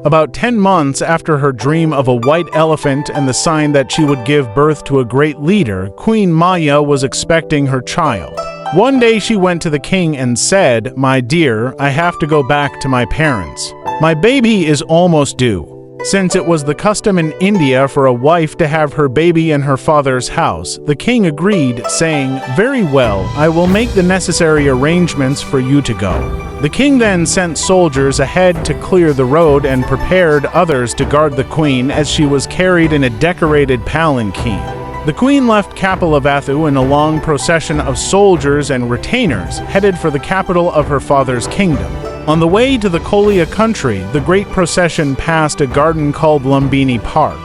About 10 months after her dream of a white elephant and the sign that she would give birth to a great leader, Queen Maya was expecting her child. One day she went to the king and said, "My dear, I have to go back to my parents. My baby is almost due." Since it was the custom in India for a wife to have her baby in her father's house, the king agreed, saying, "Very well, I will make the necessary arrangements for you to go." The king then sent soldiers ahead to clear the road and prepared others to guard the queen as she was carried in a decorated palanquin. The queen left Kapilavatthu in a long procession of soldiers and retainers headed for the capital of her father's kingdom. On the way to the Kolia country, the great procession passed a garden called Lumbini Park.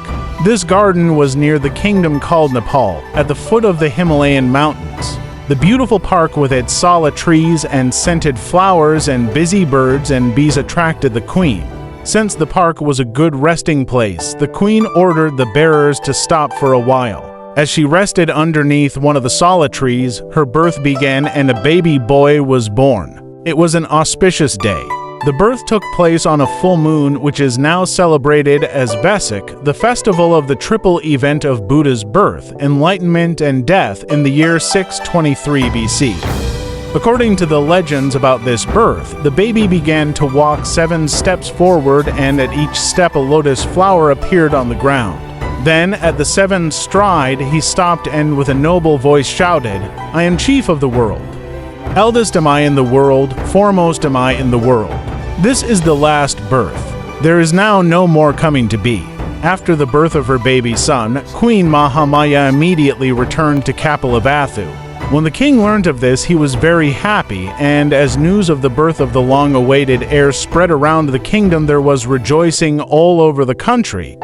This garden was near the kingdom called Nepal, at the foot of the Himalayan mountains. The beautiful park with its sala trees and scented flowers and busy birds and bees attracted the queen. Since the park was a good resting place, the queen ordered the bearers to stop for a while. As she rested underneath one of the sala trees, her birth began and a baby boy was born. It was an auspicious day. The birth took place on a full moon, which is now celebrated as Vesak, the festival of the triple event of Buddha's birth, enlightenment, and death in the year 623 BC. According to the legends about this birth, the baby began to walk 7 steps forward, and at each step a lotus flower appeared on the ground. Then, at the 7th stride, he stopped and with a noble voice shouted, "I am chief of the world. Eldest am I in the world, foremost am I in the world." This is the last birth. There is now no more coming to be. After the birth of her baby son, Queen Mahamaya immediately returned to Kapilavatthu. When the king learned of this, he was very happy, and as news of the birth of the long-awaited heir spread around the kingdom, there was rejoicing all over the country.